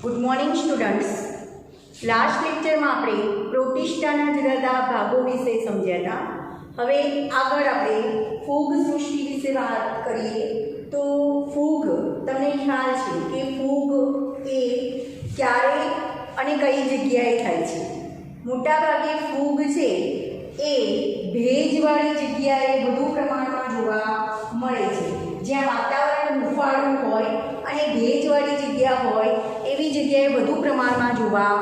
Good morning students. Last લેક્ચરમાં આપણે પ્રોટિસ્ટાના જુદા જુદા ભાગો વિશે સમજ્યા હતા. હવે આગળ આપણે ફૂગ સૃષ્ટિ વિશે વાત કરીએ. તો ફૂગ, તમને ખ્યાલ છે કે ફૂગ એ ક્યારે અને કઈ જગ્યાએ થાય છે? મોટાભાગે ફૂગ છે એ ભેજવાળી જગ્યાએ વધુ પ્રમાણમાં જોવા મળે છે. જ્યાં વાતાવરણ હૂંફાળું હોય અને ભેજવાળી જગ્યા હોય એવી જગ્યાએ વધુ પ્રમાણમાં જોવા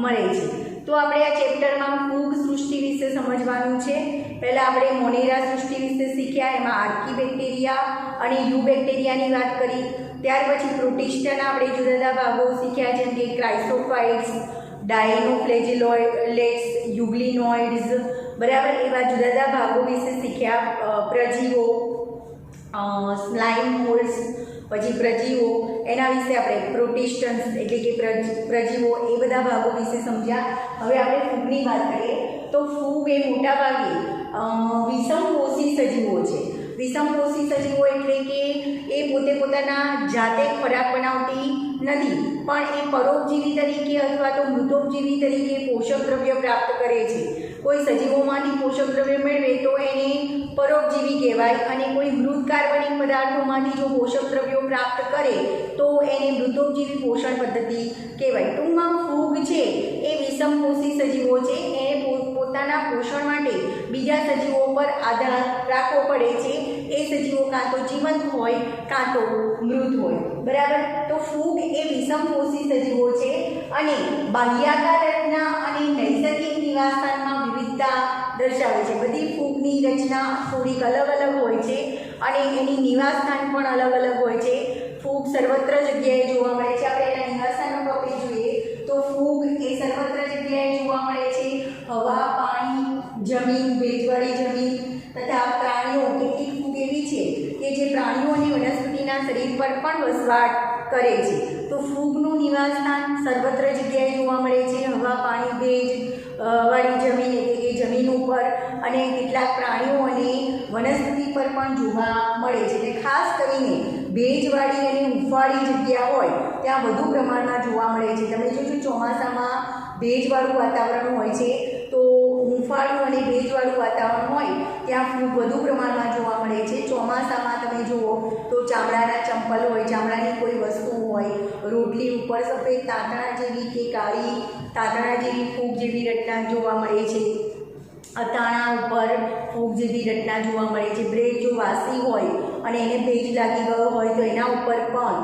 મળે છે. તો આપણે આ ચેપ્ટરમાં ફૂગ સૃષ્ટિ વિશે સમજવાનું છે. પહેલાં આપણે મોનેરા સૃષ્ટિ વિશે શીખ્યા, એમાં આર્કી બેક્ટેરિયા અને યુ બેક્ટેરિયાની વાત કરી. ત્યાર પછી પ્રોટિસ્ટાના આપણે જુદા જુદા ભાગો શીખ્યા, જેમ કે ક્રાઇસોફાઇટ્સ, ડાયનોફ્લેજેલોઇડ્સ, યુગ્લિનોઇડ્સ, બરાબર, એવા જુદા જુદા ભાગો વિશે શીખ્યા. પ્રજીવો, સ્લાઇમ હોલ્સ, પછી પ્રજીવો, એના વિશે આપણે પ્રોટિસ્ટન્સ એટલે કે પ્રજીવો, એ બધા ભાગો વિશે સમજ્યા. હવે આપણે ફૂગની વાત કરીએ તો ફૂગ એ મોટાભાગે વિષમપોષી સજીવો છે. વિષમપોષી સજીવો એટલે કે એ પોતે પોતાના જાતે ખોરાક બનાવતી નથી, પણ એ પરોપજીવી તરીકે અથવા તો મૃતોપજીવી તરીકે પોષક દ્રવ્ય પ્રાપ્ત કરે છે. કોઈ સજીવોમાંથી પોષક દ્રવ્ય મેળવે તો એને પરોપજીવી કહેવાય, અને કોઈ મૃત કાર્બનિક પદાર્થોમાંથી જો પોષક દ્રવ્યો પ્રાપ્ત કરે તો એને મૃતોપજીવી પોષણ પદ્ધતિ કહેવાય. ટૂંકમાં ફૂગ છે એ વિષમપોષી સજીવો છે. એને પોતાના પોષણ માટે બીજા સજીવો પર આધાર રાખવો પડે છે. એ સજીવો કાં તો જીવંત હોય કાં તો મૃત હોય, બરાબર. તો ફૂગ એ વિષમપોષી સજીવો છે અને બાહ્યાકાર રચના અને નૈસર્ગિક નિવાસસ્થાનમાં વિવિધતા દર્શાવે છે. બધી ફૂગની રચના થોડીક અલગ અલગ હોય છે અને એની નિવાસસ્થાન પણ અલગ અલગ હોય છે. ફૂગ સર્વત્ર જગ્યાએ જોવા મળે છે. આપણે એના નિવાસસ્થાનનો ટોપિક જોઈએ તો ફૂગ એ સર્વત્ર જગ્યાએ જોવા મળે છે. હવા, પાણી, જમીન, ભેજવાળી જમીન તથા પ્રાણીઓ. કેટલીક ફૂગ એવી છે કે જે પ્રાણીઓ અને વનસ્પતિના શરીર પર પણ વસવાટ કરે છે. તો ફૂગનું નિવાસસ્થાન સર્વત્ર જગ્યાએ જોવા મળે છે. હવા, પાણી, ભેજ વાળી જમીન એટલે કે જમીન ઉપર, અને કેટલાક પ્રાણીઓ અને વનસ્પતિ પર પણ જોવા મળે છે. એટલે ખાસ કરીને ભેજવાળી અને હૂંફાળી જગ્યા હોય ત્યાં વધુ પ્રમાણમાં જોવા મળે છે. તમે જોજો ચોમાસામાં ભેજવાળું વાતાવરણ હોય છે, તો હૂંફાળું અને ભેજવાળું વાતાવરણ હોય ત્યાં ફૂગ વધુ પ્રમાણમાં જોવા મળે છે. ચોમાસામાં તમે જુઓ તો ચામડાના ચંપલ હોય, ચામડાની કોઈ વસ્તુ હોય, રોટલી ઉપર સફેદ તાંતણા જેવી કે કાળી તાંતણા જેવી ફૂગ જેવી રચના જોવા મળે છે. અથાણા ઉપર ફૂગ જેવી રચના જોવા મળે છે. બ્રેડ જો વાસી હોય અને એને ભેજ લાગી ગયો હોય તો એના ઉપર પણ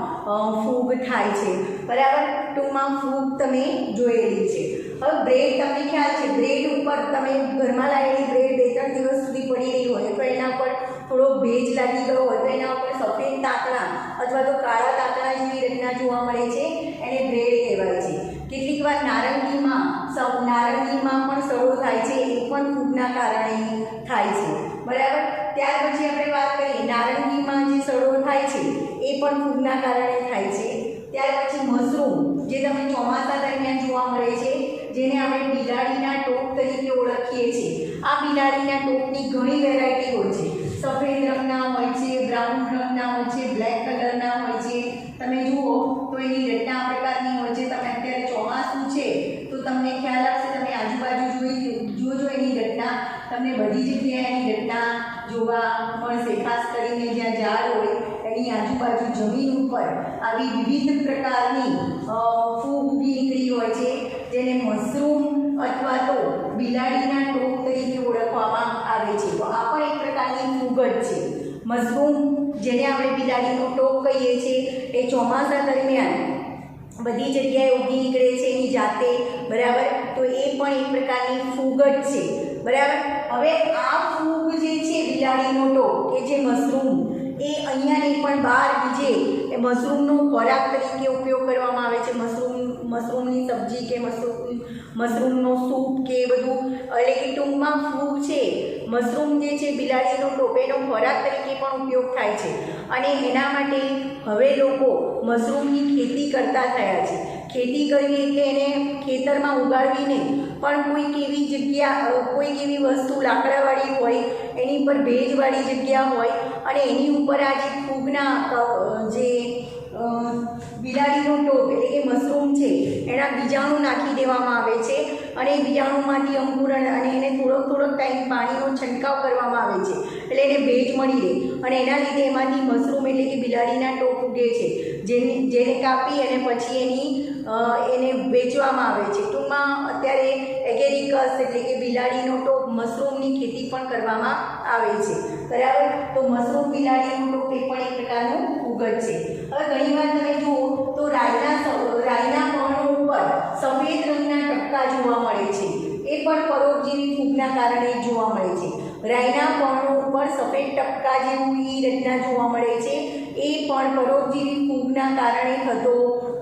ફૂગ થાય છે, બરાબર. ટૂંકમાં ફૂગ તમે જોયેલી છે. હવે બ્રેડ, તમને ખ્યાલ છે, બ્રેડ ઉપર તમે ઘરમાં લાવેલી બ્રેડ 2-3 દિવસ સુધી પડી રહી હોય તો એના ઉપર થોડો ભેજ લાગી ગયો હોય તો એના ઉપર સફેદ તાંતણા અથવા તો કાળા તાંતણા જેવી રચના જોવા મળે છે, એને બ્રેડ કહેવાય છે. કેટલીક વાર નારંગીમાં પણ સડો થાય છે, એ પણ ફૂગના કારણે થાય છે, બરાબર. ત્યાર પછી આપણે વાત કરીએ નારંગીમાં જે સડો થાય છે એ પણ ફૂગના કારણે થાય છે. ત્યાર પછી મશરૂમ, જે તમે ચોમાસા દરમિયાન જોવા મળે છે, જેને આપણે બિલાડીના ટોપ તરીકે ઓળખીએ છીએ. આ બિલાડીના ટોપની ઘણી વેરાયટી હોય છે. સફેદ રંગના હોય છે, બ્રાઉન રંગના હોય છે, બ્લેક કલરના હોય છે. તમે જુઓ તો એની રચના આ પ્રકારની હોય છે. તમે અત્યારે ચોમાસું છે તો તમને ખ્યાલ આવશે, તમે આજુબાજુ જોજો એની રચના, તમને બધી જગ્યાએ એની રચના જોવા મળશે. ખાસ કરીને જ્યાં ઝાડ હોય એની આજુબાજુ જમીન ઉપર આવી વિવિધ પ્રકારની ફૂગ ઊભી નીકળી હોય છે, જેને મશરૂમ અથવા તો બિલાડીના ટોપ તરીકે ઓળખવામાં આવે છે. તો આ પણ એક પ્રકારની ફૂગ જ છે. મશરૂમ, જેને આપણે બિલાડીનો ટોપ કહીએ છીએ, એ ચોમાસા દરમિયાન બધી જગ્યાએ ઊગી નીકળે છે એની જાતે, બરાબર. તો એ પણ એક પ્રકારની ફૂગ જ છે, બરાબર. હવે આ ફૂગ જે છે બિલાડીનો ટોપ કે જે મશરૂમ, એ અહીંયા નહીં પણ બહાર બીજે એ મશરૂમનો ખોરાક તરીકે ઉપયોગ કરવામાં આવે છે. મશરૂમની સબ્જી કે મશરૂમનો સૂપ કે એ બધું, એટલે કે ટૂંકમાં ફૂગ છે, મશરૂમ જે છે બિલાડીનો ટોપ, એનો ખોરાક તરીકે પણ ઉપયોગ થાય છે. અને એના માટે હવે લોકો મશરૂમની ખેતી કરતા થયા છે. ખેતી કરવી એટલે એને ખેતરમાં ઉગાડવી નહીં, પણ કોઈક એવી જગ્યા, કોઈક એવી વસ્તુ લાકડાવાળી હોય, એની પર ભેજવાળી જગ્યા હોય અને એની ઉપર આ જે ફૂગના જે બિલાડીનો ટોપ એટલે કે મશરૂમ છે એના બીજાણુ નાખી દેવામાં આવે છે અને એ બીજાણુમાંથી અંકુરણ અને એને થોડોક ટાઈમ પાણીનો છંટકાવ કરવામાં આવે છે એટલે એને ભેજ મળી રહે અને એના લીધે એમાંથી મશરૂમ એટલે કે બિલાડીના ટોપ ઉગે છે જેને કાપી અને પછી એને વેચવામાં આવે છે. ટૂંકમાં અત્યારે એગેરિકસ એટલે કે બિલાડીનો ટોપ મશરૂમની ખેતી પણ કરવામાં આવે છે. બરાબર, તો મશરૂમ બિલાડીનો ટોપ એ પણ એક પ્રકારનું ફૂગ જ છે. હવે ઘણીવાર તમે જુઓ તો રાઈના પર્ણો ઉપર સફેદ રંગના ટપકા જોવા મળે છે. એ પણ પરોપજીવી ફૂગના કારણે જોવા મળે છે. રાઈના પર્ણો ઉપર સફેદ ટપકા જેવી રચના જોવા મળે છે. એ પણ પરોપજીવી ફૂગના કારણે થતો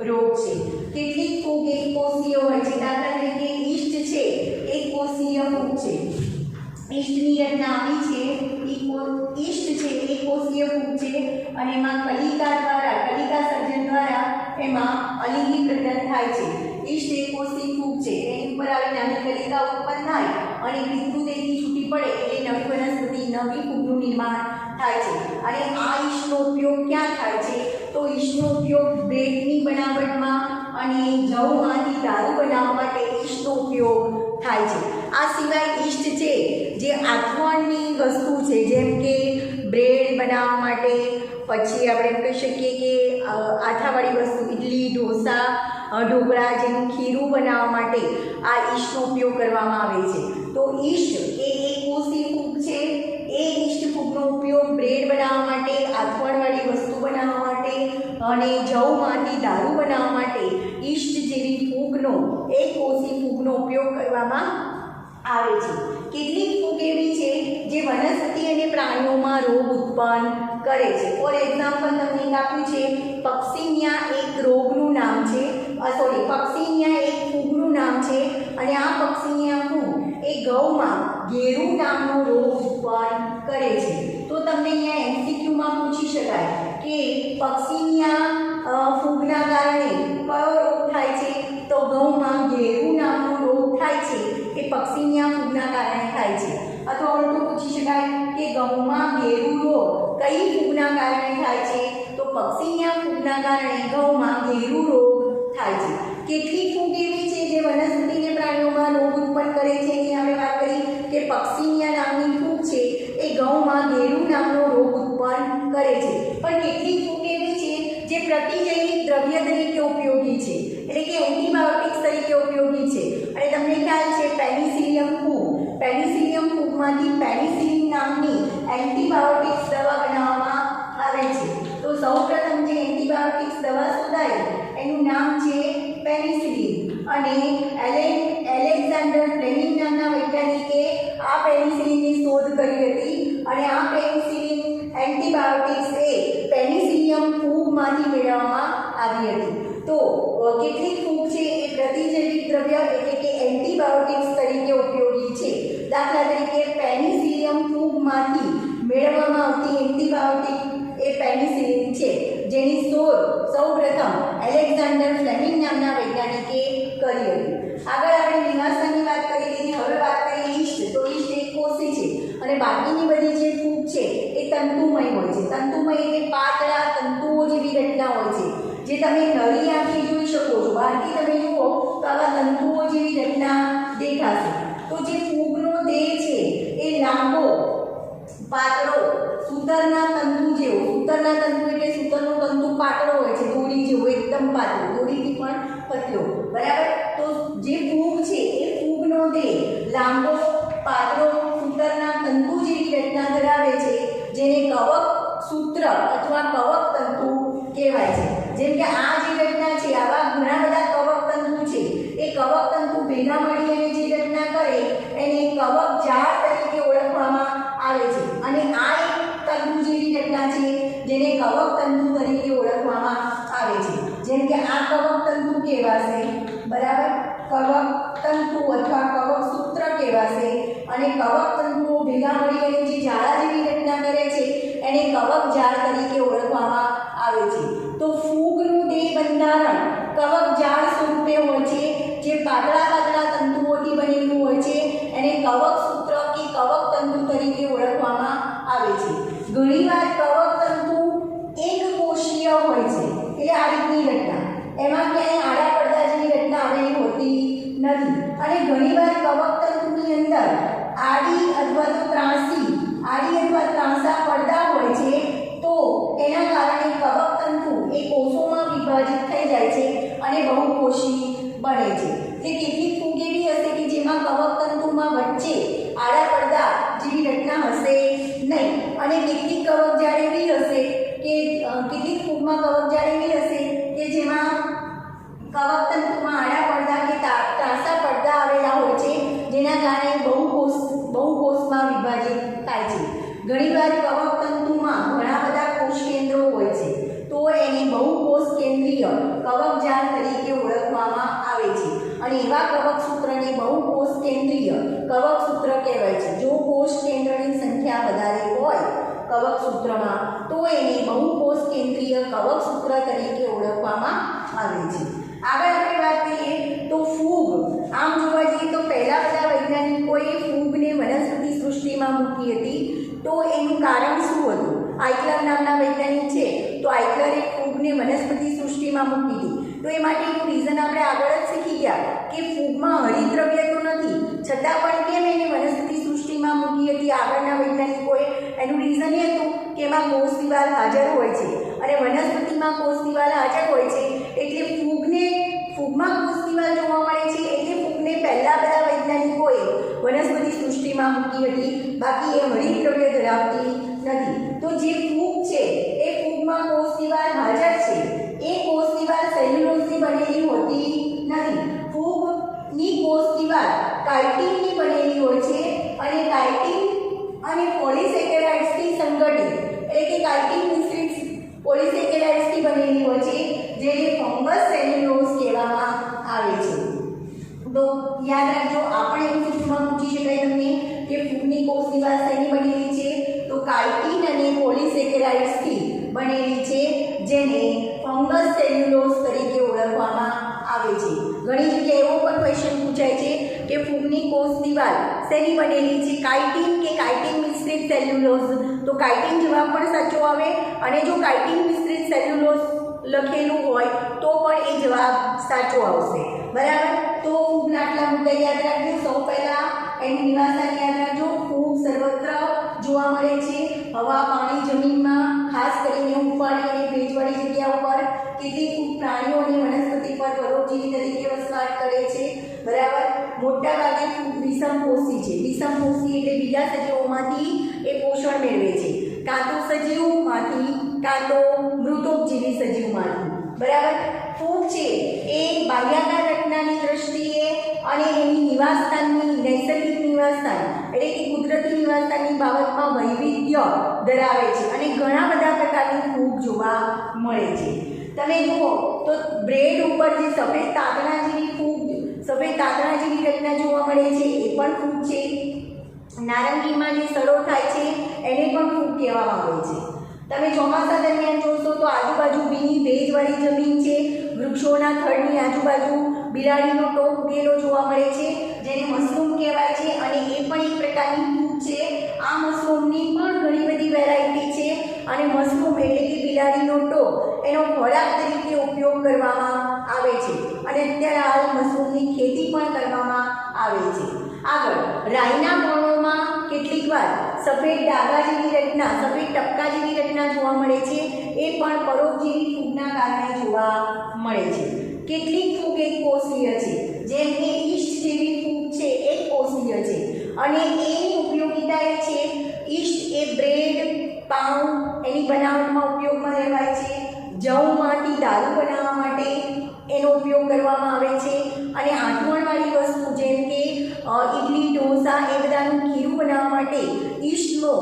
રોગ છે. કેટલીક ફૂગ એકકોષીય હોય છે. દાખલા તરીકે ઈસ્ટ છે એકકોષીય ફૂગ છે. ઈસ્ટની રચના આવી છે. ઈસ્ટ છે એકકોષીય ફૂગ છે અને એમાં કલિકા સર્જન દ્વારા એમાં અલિંગી પ્રજનન થાય છે. ઈસ્ટ એકકોષીય ફૂગ છે. એની ઉપર આવી નાની કલિકા ઉત્પન્ન થાય અને વિકૃતિથી છૂટી પડે એટલે નવી વનસ્પતિ નવી ફૂગનું નિર્માણ થાય છે. અને આ ઈસ્ટનો ઉપયોગ ક્યાં થાય છે? તો ઈસ્ટનો ઉપયોગ બ્રેડની બનાવટમાં અને જવમાંથી દારૂ બનાવવા માટે ઈસ્ટનો ઉપયોગ થાય છે. આ સિવાય ઈસ્ટ છે જે આથવણની વસ્તુ છે, જેમ કે બ્રેડ બનાવવા માટે, પછી આપણે કહી શકીએ કે આથાવાળી વસ્તુ ઇડલી ઢોકળા જેનું ખીરું બનાવવા માટે આ ઈસ્ટનો ઉપયોગ કરવામાં આવે છે. તો ઈસ્ટ એ એકકોષીય ફૂગ છે. એ ઈસ્ટ ફૂગનો ઉપયોગ બ્રેડ બનાવવા માટે, આથવણવાળી વસ્તુ બનાવવા માટે અને જવમાંથી દારૂ બનાવવા માટે ઈસ્ટ જેવી ફૂગનો એકકોષીય ફૂગનો ઉપયોગ કરવામાં આવે છે. કેટલીક ફૂગ એવી છે જે વનસ્પતિ અને પ્રાણીઓમાં રોગ ઉત્પન્ન કરે છે. ફોર એક્ઝામ્પલ તમને આપ્યું છે પક્સિનિયા એક રોગનું નામ છે, પક્સિનિયા એક ફૂગનું નામ છે અને આ પક્સિનિયા ફૂગ એ ગૌમાં ઘેરું નામનો રોગ ઉત્પન્ન કરે છે. તો તમને અહીંયા એમસીક્યુમાં પૂછી શકાય કે પક્સિનિયા ફૂગના કારણે કયો રોગ થાય છે? તો ગૌમાં ઘેરું નામનો રોગ થાય છે એ પક્સિનિયા ફૂગના કારણે થાય છે. અથવા ઉલટું પૂછી શકાય કે ગૌમાં ઘેરું રોગ કઈ ફૂગના કારણે થાય છે? તો પક્સિનિયા ફૂગના કારણે ગૌમાં ઘેરું રોગ થાય છે. કેટલીક ફૂગ એવી છે જે વનસ્પતિ અને પ્રાણીઓમાં રોગ ઉત્પન્ન કરે છે. એની આપણે વાત કરી કે પક્સિનિયા નામની ફૂગ છે એ ગૌમાં ઘેરું નામનો રોગ ઉત્પન્ન કરે છે. પણ કેટલીક ફૂગ એવી છે જે પ્રતિજૈવિક દ્રવ્ય તરીકે ઉપયોગી છે, એટલે કે એન્ટીબાયોટિક્સ તરીકે ઉપયોગી છે. અને તમને ખ્યાલ છે પેનિસિલિયમ ફૂગમાંથી પેનિસિલિન નામની એન્ટીબાયોટિક્સ દવા બનાવવામાં આવે છે. તો સૌપ્રથમ જે એન્ટીબાયોટિક્સ દવા શોધાઈ એનું નામ છે પેનિસિલિન અને એલેક્ઝાન્ડર ફ્લેમિંગ નામના વૈજ્ઞાનિકે આ પેનિસિલિનની શોધ કરી હતી અને આ પેનિસિલિન એન્ટીબાયોટિક્સ એ પેનિસિલિયમ ફૂગમાંથી મેળવવામાં આવી હતી. તો કેટલીક ફૂગ છે એ પ્રતિજૈવિક દ્રવ્ય એટલે કે એન્ટીબાયોટિક્સ તરીકે ઉપયોગી છે. દાખલા તરીકે પેનિસિલિયમ ફૂગમાંથી મેળવવામાં આવતી એન્ટીબાયોટિક એ પેનિસિલિન છે, જેની શોધ સૌપ્રથમ એલેક્ઝાન્ડર ફ્લેમિંગ નામના વૈજ્ઞાનિકે કરી હતી. આગળ આપણે નિવાસની વાત કરી લીધી. હવે વાત કરીએ ઈસ્ટ. તો ઈસ્ટ એકકોષી છે અને બાકીની બધી જે ફૂગ છે એ તંતુમય હોય છે. તંતુમય એટલે પાતળા તંતુઓ જેવી રચના હોય છે, જે તમે નરી આંખે જોઈ શકો છો. બહારથી તમે જુઓ તો આવા તંતુઓ જેવી રચના દેખાશે. તો જે ફૂગનો દેહ છે એ લાંબો પાતળો સૂતરના તંતુ જેવો, સૂતરના તંતુ એટલે સૂતરનો તંતુ પાતળો હોય છે, દોરી જેવો એકદમ પાતળો, દોરીથી પણ પતલો. બરાબર, તો જે ફૂગ છે એ ફૂગનો દેહ લાંબો પાતળો સૂતરના તંતુ જેવી રચના ધરાવે છે, જેને કવક સૂત્ર અથવા કવક તંતુ કહેવાય છે. જેમ કે આ જે રચના છે, આવા ઘણા બધા કવક તંતુ છે. એ કવક તંતુ ભેગા મળી અને જે રચના કરે એને કવક જાળ તરીકે ઓળખવામાં આવે છે. અને આ એક તંતુ જેવી રચના છે જેને કવક તંતુ તરીકે ઓળખવામાં આવે છે. જેમ કે આ કવક તંતુ કહેવાશે, બરાબર, કવક તંતુ અથવા કવક સૂત્ર કહેવાશે. અને કવક તંતુઓ ભેગા મળી અને જે જાળા જેવી રચના કરે છે એને કવક જાળ તરીકે ઓળખવામાં આવે છે. તો ફૂગનું દેહ બંધારણ કવક જાળ સ્વરૂપે હોય છે, જે પાતળા તંતુઓથી બનેલું હોય છે. એને કવક સૂત્ર કે કવક તંતુ તરીકે ઓળખવામાં આવે છે. ઘણીવાર કવક તંતુ એકકોષીય હોય છે, એટલે આ રીતની રચના. એમાં ક્યાંય આડા પડદા જેવી રચના અને ઘણીવાર કવકતંતુની અંદર આડી અથવા ત્રાંસા પડદા હોય છે, તો એના કારણે કવકતંતુ એ કોષોમાં વિભાજિત થઈ જાય છે અને બહુકોષી બને છે. તે કેટલીક ફૂગ એવી હશે કે જેમાં કવકતંતુમાં વચ્ચે આડા પડદા જેવી રચના હશે નહીં, અને કેટલીક કવકજાળ એવી હશે કે કેટલીક ફૂગમાં કવકજાળ એવી હશે કે જેમાં કવકતંતુમાં આડા પડદા કે ત્રાંસા પડદા આવેલા હોય છે, જેના કારણે બહુકોષમાં વિભાજિત થાય છે. ઘણીવાર કવકતંતુમાં ઘણા બધા કોષ કેન્દ્રો હોય છે, તો એને બહુકોષ કેન્દ્રીય કવકજાળ તરીકે ઓળખવામાં આવે છે, અને એવા કવકસૂત્રને બહુકોષ કેન્દ્રીય કવકસૂત્ર કહેવાય છે. જો કોષ કેન્દ્રની સંખ્યા વધારે હોય કવકસૂત્રમાં, તો એને બહુકોષ કેન્દ્રીય કવકસૂત્ર તરીકે ઓળખવામાં આવે છે. આગળ આપણે વાત કરીએ તો ફૂગ. આમ જોવા જઈએ તો પહેલા બધા વૈજ્ઞાનિકોએ ફૂગને વનસ્પતિ સૃષ્ટિમાં મૂકી હતી. તો એનું કારણ શું હતું? આઇકલર નામના વૈજ્ઞાનિક છે, તો આઇકલરે ફૂગને વનસ્પતિ સૃષ્ટિમાં મૂકી હતી. તો એ માટેનું રીઝન આપણે આગળ જ શીખી ગયા કે ફૂગમાં હરિતદ્રવ્ય તો નથી, છતાં પણ કેમ એને વનસ્પતિ સૃષ્ટિમાં મૂકી હતી આગળના વૈજ્ઞાનિકોએ? એનું રીઝન એ હતું કે એમાં કોષ દિવાલ હાજર હોય છે, અને વનસ્પતિમાં કોષ દિવાલ હાજર હોય છે એટલે ફૂગમાં કોષ દિવાલ જોવા મળે છે, એટલે ફૂગને પહેલા બધા વૈજ્ઞાનિકોએ વનસ્પતિ સૃષ્ટિમાં મૂકી હતી, બાકી એ હરિતદ્રવ્ય ધરાવતી નથી. તો જે ફૂગ છે એ ફૂગમાં કોષ દિવાલ હાજર છે, એ કોષ દિવાલ સેલ્યુલોઝની બનેલી હોતી નથી. ફૂગની કોષ દિવાલ કાઇટિનની બનેલી હોય છે, અને કાઇટિન અને પોલિસેકેરાઇડ્સથી સંગઠિત, એટલે કે કાઇટિન મિશ્રિત પોલિસેકેરાઇડ્સથી બનેલી હોય છે, જેને ફંગસ સેલ્યુલોઝ કહેવામાં આવે છે. તો યાદ રાખજો, આપણે એવું સૂત્રમાં પૂછી શકાય તમને કે ફૂગની કોષ દિવાલ શેની બનેલી છે? તો કાઇટિન અને પોલિસેકેરાઇડ્સથી બનેલી છે, જેને ફંગસ સેલ્યુલોઝ તરીકે ઓળખવામાં આવે છે. ઘણી જગ્યાએ એવો પણ ક્વેશ્ચન પૂછાય છે કે ફૂગની કોષ દિવાલ શેની બનેલી છે? કાઇટિન કે કાઇટિન મિશ્રિત સેલ્યુલોઝ? તો કાઇટિન જવાબ પણ સાચો આવે, અને જો કાઇટિન મિશ્રિત સેલ્યુલોઝ લખેલું હોય તો પણ એ જવાબ સાચો આવશે. બરાબર? તો ફૂગના આટલા મુદ્દા યાદ રાખજો. સૌ પહેલા એનું નિવાસસ્થાન યાદ રાખજો. ફૂગ સર્વત્ર જોવા મળે છે, હવા, પાણી, જમીનમાં, ખાસ કરીને હુંફાળી અને ભેજવાળી જગ્યા ઉપર. કેટલીક ફૂગ પ્રાણીઓ અને વનસ્પતિ પર પરોપજીવી તરીકે વસવાટ કરે છે. બરાબર? મોટા ભાગે ફૂગ વિષમપોષી છે. વિષમપોષી એટલે બીજા સજીવોમાંથી એ પોષણ મેળવે છે, કાં તો સજીવમાંથી કાં તો મૃતોપજીવી સજીવમાંથી. બરાબર? ફૂગ છે એ બાહ્યાકાર રચનાની દ્રષ્ટિએ અને એની નિવાસસ્થાનની નૈસર્ગિક નિવાસસ્થાન એટલે કે કુદરતી નિવાસસ્થાનની બાબતમાં વૈવિધ્ય ધરાવે છે, અને ઘણા બધા પ્રકારની ફૂગ જોવા મળે છે. તમે જુઓ તો બ્રેડ ઉપર જે સફેદ તાતણા જેવી રચના જોવા મળે છે, એ પણ ફૂગ છે. નારંગીમાં જે સડો થાય છે એને પણ ફૂગ કહેવામાં આવે છે. તમે ચોમાસા દરમિયાન જોશો તો આજુબાજુ ભીની ભેજવાળી જમીન છે, વૃક્ષોના થડની આજુબાજુ બિલાડીનો ટોપ ઉગેલો જોવા મળે છે, જેને મશરૂમ કહેવાય છે, અને એ પણ એક પ્રકારની ફૂગ છે. આ મશરૂમની પણ ઘણી બધી વેરાયટી છે, અને મશરૂમ એટલે કે બિલાડીનો ટોપ એનો ખોરાક તરીકે ઉપયોગ કરવામાં આવે છે, અને અત્યારે હાલ મશરૂમની ખેતી પણ કરવામાં આવે છે. આગળ રાઈના પર્ણોમાં કેટલીક વાર સફેદ ડાઘા જેવી રચના, સફેદ ટપકા જેવી રચના જોવા મળે છે, એ પણ પરોપજીવી ફૂગના કારણે જોવા મળે છે. કેટલીક ફૂગ એક કોષીય છે, જેમ કે ઈસ્ટ જેવી ફૂગ છે એક કોષીય છે, અને એની ઉપયોગિતા એ છે, ઈસ્ટ એ બ્રેડ, પાઉં એની બનાવટમાં ઉપયોગમાં લેવાય છે. જવમાંથી દારૂ બનાવવા માટે એનો ઉપયોગ કરવામાં આવે છે, અને આંઠવણવાળી વસ્તુ જેમ કે ઇડલી, ઢોસા એ બધાનું ખીરું બનાવવા માટે ઈસ્ટનો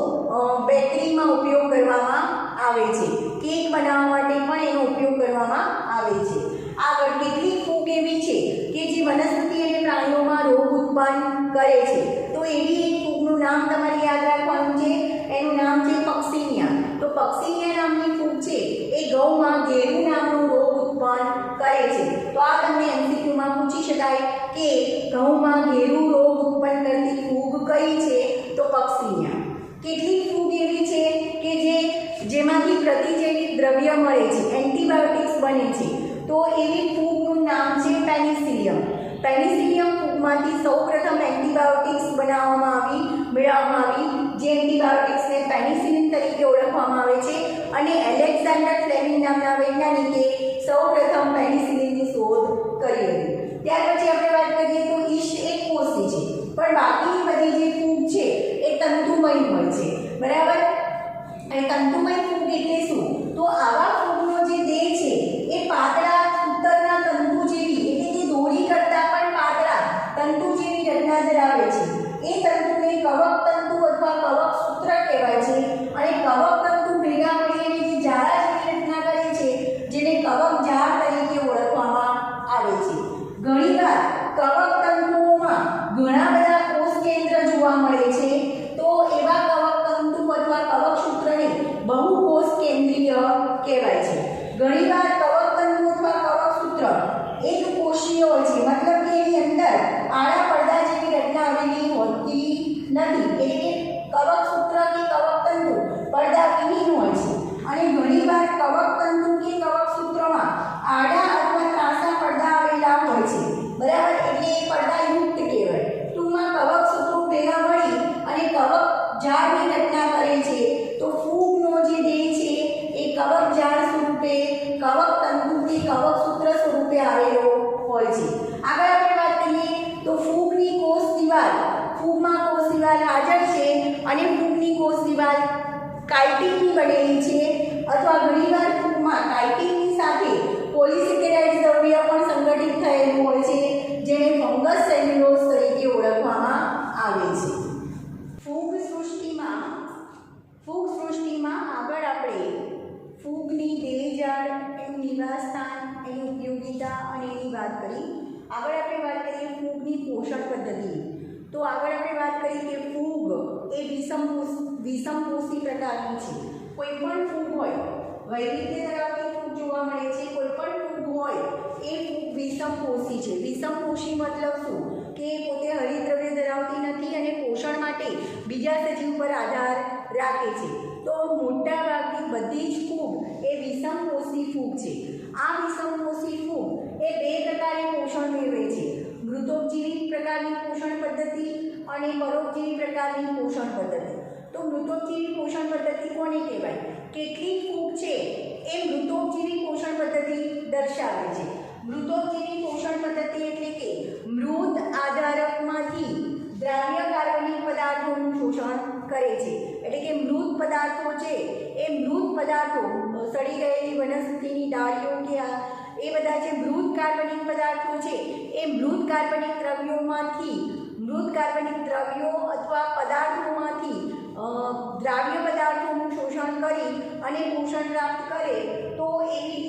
બેકરીમાં ઉપયોગ કરવામાં આવે છે. કેક બનાવવા માટે પણ એનો ઉપયોગ કરવામાં આવે છે. આગળ કેટલીક ફૂગ એવી છે કે જે વનસ્પતિ અને પ્રાણીઓમાં રોગ ઉત્પન્ન કરે છે. તો એવી એક ફૂગનું નામ તમારે યાદ રાખવાનું છે, એનું નામ છે પક્સિનિયા. તો પક્સિનિયા નામની ફૂગ છે એ ઘઉંમાં ઘેરું નામનો રોગ ઉત્પન્ન કરે છે. તો આ તમને એમસીક્યુમાં પૂછી શકાય કે ઘઉંમાં ઘેરું રોગ ઉત્પન્ન કરતી ફૂગ કઈ છે? તો પક્સિનિયા. કેટલીક ફૂગ એવી છે કે જેમાંથી પ્રતિજૈવિક દ્રવ્ય મળે છે, એન્ટીબાયોટિક્સ બને છે. તો એવી ફૂગનું નામ છે પેનિસિલિયમ. પેનિસિલિયમ ફૂગમાંથી સૌપ્રથમ એન્ટીબાયોટિક્સ મેળવવામાં આવી જે એન્ટીબાયોટિક્સને પેનિસિલિન તરીકે ઓળખવામાં આવે છે અને એલેક્ઝાન્ડર ફ્લેમિંગ નામના વૈજ્ઞાનિકે સૌપ્રથમ પેનિસિલિનની શોધ કરી હતી. ત્યાર પછી આપણે વાત કરીએ તો ઈસ્ટ એક કોષી છે, પણ બાકીની બધી જે ફૂગ છે એ તંતુમય હોય છે, બરાબર. અને તંતુમય ફૂગ એટલે શું? તો આવા ફૂગનો જે દેહ છે એ પાતળા સૂતરના તંતુ જેવી એટલે કે દોરી કરતાં પણ પાતળા તંતુ જેવી રચના ધરાવે છે. એ તંતુને કવક તંતુ અથવા કવક સૂત્ર કહેવાય છે અને કવક તંતુ ભેગા મળીને જે જાળા જેવી રચના કરે છે જેને કવક જાળ તરીકે ઓળખવામાં આવે છે. ઘણીવાર કવક તંતુઓમાં ઘણા બધા કોષ કેન્દ્ર જોવા મળે છે, તો એવા કવક તંતુ અથવા કવક સૂત્રને બહુકોષ કેન્દ્રીય કહેવાય છે. ઘણીવાર કવક તંતુ અથવા કવક સૂત્ર એક કોષીય હોય છે, મતલબ કે એની અંદર આડા પડદા જેવી રચના આવેલી હોતી નથી, એટલે કે કવક સૂત્ર કે કવક તંતુ પડદા વિહીન હોય છે. અને ઘણીવાર કવક તંતુ કે કવક સૂત્રમાં આડા અથવા ત્રાંસા પડદા આવેલા હોય છે, બરાબર. એટલે એ પડદા યુક્ત કહેવાય. ટૂંકમાં કવક સૂત્રો ભેગા મળી અને કવક ઝાડની રચના કરે છે. તો ફૂગનો જે દેહ છે એ કવક ઝાડ સ્વરૂપે કવક તંતુ કે કવક સૂત્ર સ્વરૂપે આવેલો હોય છે. આગળ આપણે વાત કરીએ તો ફૂગની કોષ દિવાલ, ફૂગમાં કોષ દિવાલ હાજર છે અને ફૂગની કોષ દિવાલ કાઇટિનની બનેલી છે અથવા ઘણીવાર ફૂગમાં કાઇટિનની સાથે પોલિસેકેરાઇડ દ્રવ્ય પણ સંગઠિત થયેલું હોય છે જેને ફંગસ સેલ્યુલોઝ તરીકે ઓળખવામાં આવે છે. ફૂગ સૃષ્ટિમાં આગળ આપણે ફૂગની દેહજાળ, એનું નિવાસસ્થાન, એની ઉપયોગિતા અને એની વાત કરી. આગળ આપણે વાત કરીએ ફૂગની પોષણ પદ્ધતિ. તો આગળ આપણે વાત કરી કે ફૂગ એ વિષમપોષી પ્રકારની છે. કોઈ પણ ફૂગ હોય, વૈવિધ્ય ધરાવતી ફૂગ જોવા મળે છે, કોઈ પણ ફૂગ હોય એ ફૂગ વિષમપોષી છે. વિષમપોષી મતલબ શું? કે પોતે હરિતદ્રવ્ય ધરાવતી નથી અને પોષણ માટે બીજા સજીવ પર આધાર રાખે છે. તો મોટા ભાગની બધી જ ફૂગ એ વિષમપોષી ફૂગ છે. આ વિષમપોષી ફૂગ એ બે પ્રકારે પોષણ મેળવે છે: મૃતોપજીવી પ્રકારની પોષણ પદ્ધતિ અને પરોપજીવી પ્રકારની પોષણ પદ્ધતિ. તો મૃતોપજીવી પોષણ પદ્ધતિ કોને કહેવાય? કેટલીક ફૂગ છે એ મૃતોપજીવી પોષણ પદ્ધતિ દર્શાવે છે. મૃતોપજીવી પોષણ પદ્ધતિ એટલે કે મૃત આધારકમાંથી દ્રાવ્ય કાર્બનિક પદાર્થોનું શોષણ કરે છે. એટલે કે મૃત પદાર્થો છે એ મૃત પદાર્થો, સડી ગયેલી વનસ્પતિની ડાળીઓ કે એ બધા જે મૃત કાર્બનિક પદાર્થો છે એ મૃત કાર્બનિક દ્રવ્યો અથવા પદાર્થોમાંથી દ્રાવ્ય પદાર્થોનું શોષણ કરી અને પોષણ પ્રાપ્ત કરે તો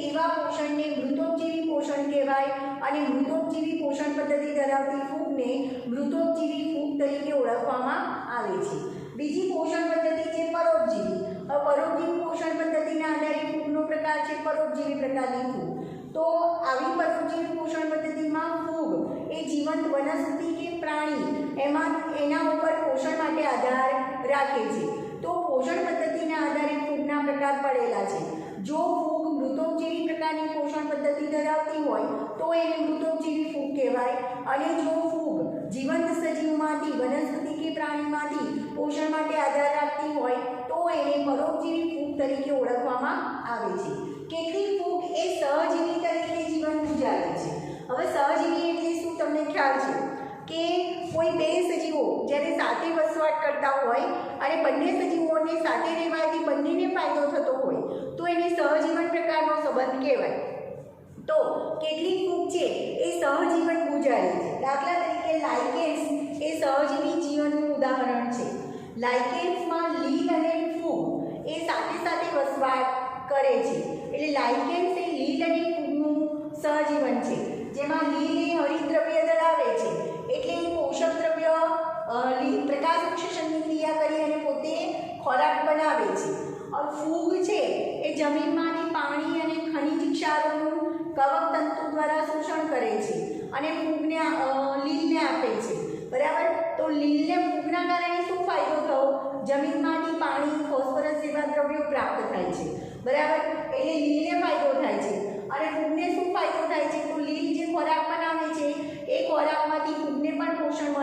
એવા પોષણને મૃતોપજીવી પોષણ કહેવાય. અને મૃતોપજીવી પોષણ પદ્ધતિ ધરાવતી ફૂગને મૃતોપજીવી ફૂગ તરીકે ઓળખવામાં આવે છે. બીજી પોષણ પદ્ધતિ છે પરોપજીવી. પરોપજીવી પોષણ પદ્ધતિના આધારે ફૂગનો પ્રકાર છે પરોપજીવી પ્રકારની ફૂગ. તો આવી પરોપજીવી પોષણ પદ્ધતિમાં ફૂગ એ જીવંત વનસ્પતિ કે પ્રાણી એના ઉપર પોષણ માટે આધાર રાખે છે. તો પોષણ પદ્ધતિના આધારે ફૂગના પ્રકાર પડેલા છે. જો ફૂગ મૃતોપજીવી પ્રકારની પોષણ પદ્ધતિ ધરાવતી હોય તો એને મૃતોપજીવી ફૂગ કહેવાય. અને જો ફૂગ જીવંત સજીવમાંથી, વનસ્પતિ કે પ્રાણીમાંથી પોષણ માટે આધાર રાખતી હોય તો એને પરોપજીવી ફૂગ તરીકે ઓળખવામાં આવે છે. કેટલીક ફૂગ એ સહજીવી તરીકે જીવન ગુજારે છે. હવે સહજીવી એટલે શું તમને ખ્યાલ છે કે કોઈ બે સજીવો જ્યારે સાથે વસવાટ કરતા હોય અને બંને સજીવોને સાથે રહેવાથી બંનેને ફાયદો થતો હોય તો એને સહજીવન પ્રકારનો સંબંધ કહેવાય. તો કેટલીક ફૂગ છે એ સહજીવન ગુજારે છે. દાખલા તરીકે લાઇકેન્સ એ સહજીવી જીવનનું ઉદાહરણ છે. લાઇકેન્સમાં લીલ અને ફૂગ એ સાથે સાથે વસવાટ કરે છે. એટલે લાઇકેન્સ એ લીલ અને ફૂગનું સહજીવન છે, જેમાં લીલ એ હરિતદ્રવ્ય ધરાવે છે એટલે એ પોષક દ્રવ્ય પ્રકાશ વિશ્લેષણની ક્રિયા કરી અને પોતે ખોરાક બનાવે છે. ફૂગ છે એ જમીનમાંથી પાણી અને ખનિજ ક્ષારોનું કવક તંતુ દ્વારા શોષણ કરે છે અને ફૂગને લીલને આપે છે, બરાબર. તો લીલને ફૂગના કારણે શું ફાયદો થયો? જમીનમાંથી પાણી, ફોસ્ફરસ જેવા દ્રવ્યો પ્રાપ્ત થાય છે, બરાબર. એટલે લીલને ફાયદો થાય છે. અને ફૂગને શું ફાયદો થાય છે? તો લીલ જે ખોરાક બનાવે છે એ ખોરાક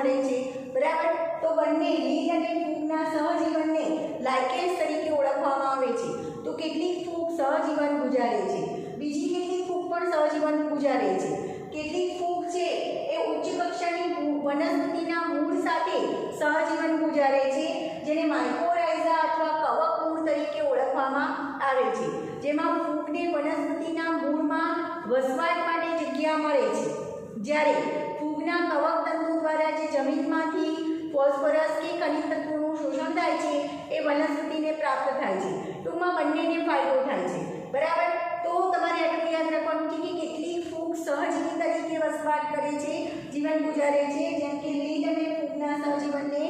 મળે છે, બરાબર. તો બંને લીલ અને ફૂગના સહજીવનને લાઇકેન્સ તરીકે ઓળખવામાં આવે છે. તો કેટલીક ફૂગ સહજીવન ગુજારે છે, બીજી કેટલીક ફૂગ પણ સહજીવન ગુજારે છે. કેટલીક ફૂગ છે એ ઉચ્ચ કક્ષાની વનસ્પતિના મૂળ સાથે સહજીવન ગુજારે છે, જેને માઇકોરાઇઝા અથવા કવક મૂળ તરીકે ઓળખવામાં આવે છે, જેમાં ફૂગને વનસ્પતિના મૂળમાં વસવાટ માટે જગ્યા મળે છે, જ્યારે ફૂગના કવક તંતુ દ્વારા જે જમીનમાંથી ફોસ્ફરસ કે ખનિજ તત્વોનું શોષણ થાય છે એ વનસ્પતિને પ્રાપ્ત થાય છે. ટૂંકમાં બંનેને ફાયદો થાય છે, બરાબર. તો તમારે આટલું યાદ રાખવાનું છે કે કેટલીક ફૂગ સહજીવી તરીકે વસવાટ કરે છે, જીવન ગુજારે છે, જેમ કે લીલ અને ફૂગના સહજીવનને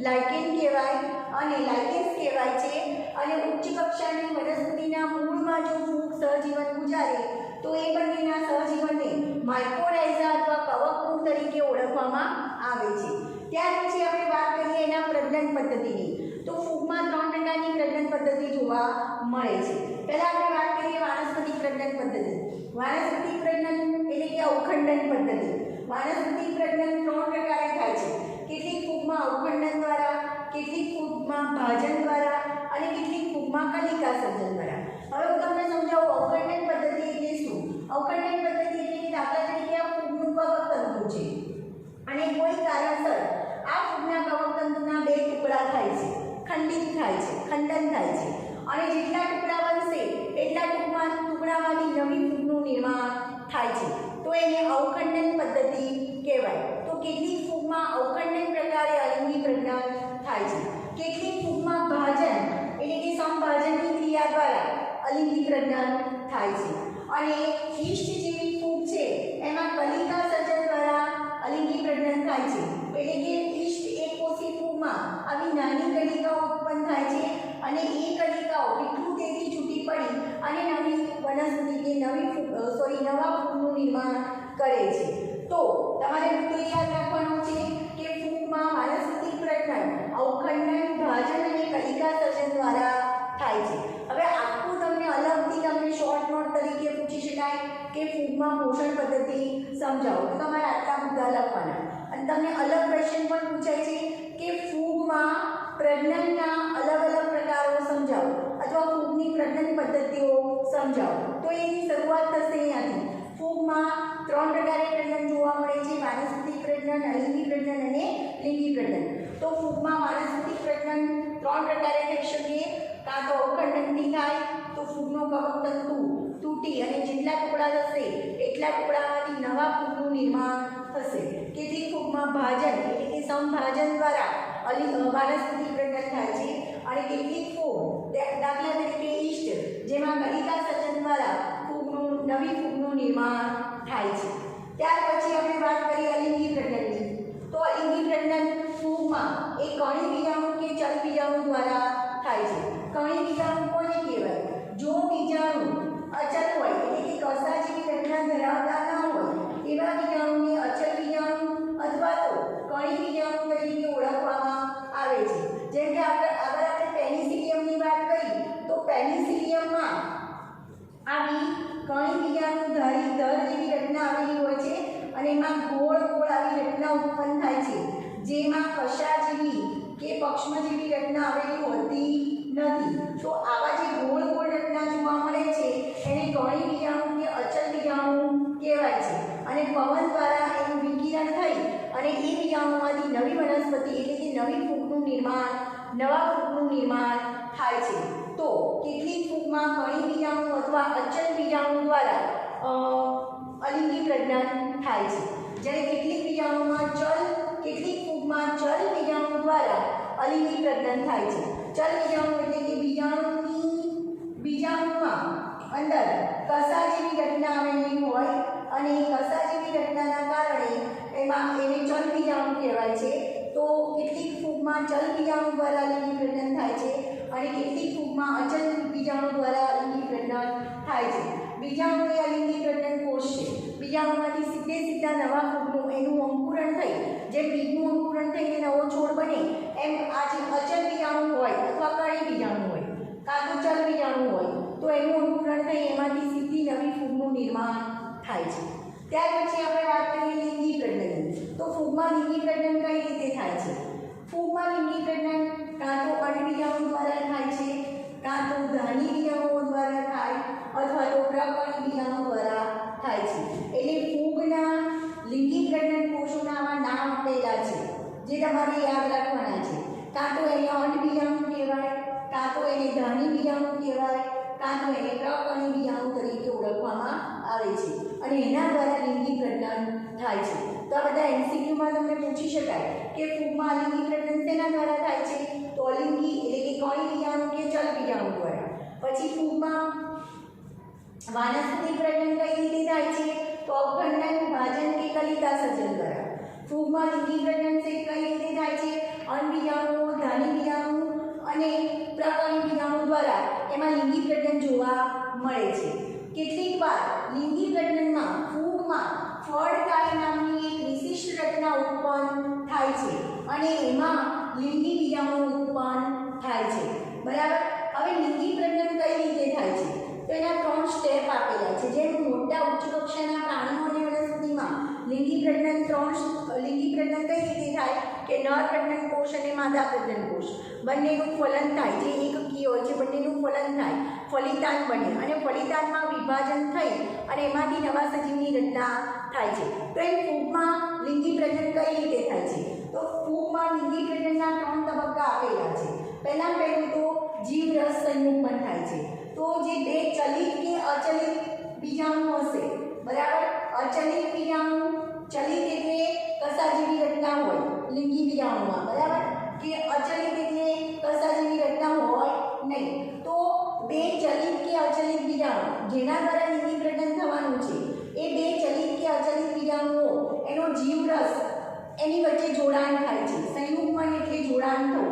લાઇકેન કહેવાય અને લાઇકેન્સ કહેવાય છે. અને ઉચ્ચ કક્ષાની વનસ્પતિના મૂળમાં જો ફૂગ સહજીવન ગુજારે તો એ બંનેના સહજીવનને માઇકોરાઇઝા અથવા કવક મૂળ તરીકે ઓળખવામાં આવે છે. ત્યાર પછી આપણે વાત કરીએ એના પ્રજનન પદ્ધતિની. તો ફૂગમાં 3 પ્રકારની પ્રજનન પદ્ધતિ જોવા મળે છે. પહેલા આપણે વાત કરીએ વાનસ્પતિક પ્રજનન પદ્ધતિ. વાનસ્પતિક પ્રજનન એટલે કે અવખંડન પદ્ધતિ. વાનસ્પતિક પ્રજનન 3 પ્રકારે થાય છે. કેટલીક ફૂગમાં અવખંડન દ્વારા, કેટલીક ફૂગમાં ભાજન દ્વારા અને કેટલીક ફૂગમાં કલિકા સર્જન દ્વારા. હવે હું તમને સમજાવું અવખંડન પદ્ધતિ એટલે શું. અવખંડન પદ્ધતિ એટલે કે દાખલા તરીકે આ ફૂગનું કવક તંતુ છે અને કોઈ કારણસર આ ફૂગના કવક તંતુના 2 ટુકડા થાય છે, ખંડિત થાય છે, ખંડન થાય છે અને જેટલા ટુકડા બનશે એટલા ટુકડામાંથી નવી ફૂગનું નિર્માણ થાય છે. તો એને અવખંડન પદ્ધતિ કહેવાય. તો કેટલીક ફૂગમાં અવખંડન પ્રકારે અલિંગી પ્રજનન થાય છે, કેટલીક ફૂગમાં ભાજન એટલે કે સંભાજનની ક્રિયા દ્વારા અલિંગી પ્રજનન થાય છે અને ઈષ્ટ જેવી ફૂગ છે એમાં કલિકા સર્જન દ્વારા અલિંગી પ્રજનન થાય છે. એટલે કે ઈષ્ટ એકકોષી ફૂગમાં આવી નાની કલિકાઓ ઉત્પન્ન થાય છે અને એ કલિકાઓ વિકૃતિથી છૂટી પડી અને નવી વનસ્પતિ કે નવા ફૂગનું નિર્માણ કરે છે. તો તમારે તો યાદ રાખવાનું છે કે ફૂગમાં વાનસ્પતિક પ્રજનન અવખંડન, ભાજન અને કલિકા સર્જન દ્વારા થાય છે. હવે આખું તમને અલગથી શોર્ટ નોટ તરીકે પૂછી શકાય કે ફૂગમાં પોષણ પદ્ધતિ સમજાવો, તો તમારે આટલા મુદ્દા લખવાના. અને તમને અલગ ક્વેશ્ચન પણ પૂછાય છે કે ફૂગમાં પ્રજનનના અલગ પ્રકારો સમજાવો અથવા ફૂગની પ્રજનન પદ્ધતિઓ સમજાવો. તો એની શરૂઆત થશે અહીંયાથી. ફૂગમાં 3 પ્રકારે પ્રજનન જોવા મળે છે: વાનસ્પતિક પ્રજનન, અલિંગી પ્રજનન અને લિંગી પ્રજનન. તો ફૂગમાં વાનસ્પતિક પ્રજનન 3 પ્રકારે થઈ શકે. કાં તો અવખંડનથી થાય, તો ફૂગનો કવક તંતુ તૂટી અને જેટલા ટુકડા થશે એટલા ટુકડામાંથી નવા ફૂગનું નિર્માણ થશે. કેટલીક ફૂગમાં ભાજન એટલે કે સંભાજન દ્વારા વાનસ્પતિક પ્રજનન થાય છે અને કેટલીક ફૂગ દાખલા તરીકે ઈષ્ટ જેમાં કલિકા સર્જન દ્વારા નવી ફૂગનું નિર્માણ થાય છે. ત્યાર પછી આપણે વાત કરીએ અલિંગી પ્રજનનની. તો અલિંગી પ્રજનન ફૂગમાં એક કણી બીજાણુ કે ચલ બીજાણુ દ્વારા થાય છે. કણી બીજાણુ કોને કહેવાય? જો બીજાણુ અચલ હોય એટલે કે કસા જેવી રચના ધરાવતા ન હોય એવા બીજાણુને અચલ બીજાણુ અથવા તો કણી બીજાણુ તરીકે ઓળખવામાં આવે છે. જેમ કે આગળ આપણે પેનિસિલિયમની વાત કરી તો પેનિસિલિયમમાં આવી કણી બીજાણુ ધારી દર જેવી રચના આવેલી હોય છે અને એમાં ગોળ આવી રચના ઉત્પન્ન થાય છે, જેમાં કશા જેવી કે પક્ષ્મ જેવી રચના આવેલી હોતી નથી. તો આવા જે ગોળ રચના જોવા મળે છે એને કણી બીજાણુ કે અચલ બીજાણુ કહેવાય છે અને પવન દ્વારા એનું વિકિરણ થઈ અને એ બીજાણુમાંથી નવી વનસ્પતિ એટલે કે નવા ફૂગનું નિર્માણ થાય છે. તો કેટલીક ફૂગમાં કણી બીજાણુ અથવા અચલ બીજાણુ દ્વારા અલિંગી પ્રજનન થાય છે, જ્યારે કેટલીક ફૂગમાં ચલ બીજાણુ દ્વારા અલિંગી પ્રજનન થાય છે. ચલ બીજાણુ એટલે કે બીજાણુમાં અંદર કસા જેવી રચના આવેલી હોય અને કસા જેવી રચનાના કારણે એને ચલ બીજાણુ કહેવાય છે. તો કેટલીક ફૂગમાં ચલ બીજાણુ દ્વારા અલિંગી પ્રજનન થાય છે અને કેટલીક ફૂગમાં અચલ બીજાણુ દ્વારા અલિંગી પ્રજનન થાય છે. બીજાણુ એ અલિંગી પ્રજનન કોષ છે. બીજાણુમાંથી સીધા નવા ફૂગનું એનું અંકુરણ થઈ, જેમ બીજનું અંકુરણ થઈને નવો છોડ બને એમ આ જે અચલ બીજાણુ હોય અથવા કણી બીજાણુ હોય કાં તો ચલ બીજાણુ હોય તો એનું અંકુરણ થઈ એમાંથી સીધી નવી ફૂગનું નિર્માણ થાય છે. ત્યાર પછી આપણે વાત કરીએ લિંગી પ્રજનનની. તો ફૂગમાં લિંગી પ્રજનન કઈ રીતે થાય છે? ફૂગમાં લિંગી પ્રજનન કાં તો અંડબીજાણુ દ્વારા થાય છે, કાં તો ધાની બીજાણુઓ દ્વારા થાય, અથવા તો પ્રકર્ણી બીજાણુ દ્વારા થાય છે. એટલે ફૂગના લિંગી પ્રજનન કોષોના આવા નામ આપેલા છે જે તમારે યાદ રાખવાના છે. કાં તો એને અંડબીજાણુ કહેવાય, કાં તો એને ધાની બીજાણુ કહેવાય, કાં તો એને પ્રકર્ણી બીજાણુ તરીકે ઓળખવામાં આવે છે અને એના દ્વારા લિંગી પ્રજનન થાય છે. તો આ બધા એમસીક્યુમાં તમને પૂછી શકાય કે ફૂગમાં લિંગી પ્રજનન શેના દ્વારા થાય છે? તો અલિંગી એટલે કે કણી બીજાણુ કે ચલ બીજાણુ દ્વારા. પછી ફૂગમાં વાનસ્પતિક પ્રજનન કઈ રીતે થાય છે? તો અભિન્ન વિભાજન કે કલિકા સર્જન દ્વારા. ફૂગમાં લિંગી પ્રજનન કઈ રીતે થાય છે? અંડબીજાણુ, ધાની બીજાણુ અને પ્રકર્ણી બીજાણુ દ્વારા એમાં લિંગી પ્રજનન જોવા મળે છે. કેટલીક વાર લિંગી પ્રજનનમાં ફૂગમાં ફળકાય નામની એક વિશિષ્ટ રચના ઉત્પન્ન થાય છે અને એમાં લિંગી બીજાણુ ઉત્પન્ન થાય છે. બરાબર. હવે લિંગી પ્રજનન કઈ રીતે થાય છે? તો એના 3 સ્ટેપ આપેલા છે. જેમ મોટા ઉચ્ચ કક્ષાના પ્રાણીઓ અને વનસ્પતિમાં લિંગી પ્રજનન કઈ રીતે થાય કે નર પ્રજનન કોષ અને માદા પ્રજનન કોષ બંનેનું ફલન થાય. જે એકકીય હોય છે બંનેનું ફલન થાય, ફલિતાન બને અને ફલિતાનમાં વિભાજન થઈ અને એમાંથી નવા સજીવની રચના થાય છે. તો એમ ફૂગમાં લિંગી પ્રજનન કઈ રીતે થાય છે? તો ફૂગમાં લિંગી પ્રજનનના 3 તબક્કા આપેલા છે. પહેલું તો જીવરસ સંયુગ્મન થાય છે. તો જે બે ચલિત કે અચલિત બીજાણુ હશે, બરાબર, અચલિત બીજાણુ, ચલિત એટલે કસા જેવી રચના હોય લિંગી બીજાણુમાં, બરાબર, કે અચલિત એટલે કસા જેવી રચના હોય નહીં. તો બે ચલિત કે અચલિત બીજાણુ જેના દ્વારા લિંગી પ્રજનન થવાનું છે એ બે ચલિત કે અચલિત બીજાણુઓ એનો જીવરસ એની વચ્ચે જોડાણ થાય છે. સંયુગ્મન એટલે જોડાણ થવું,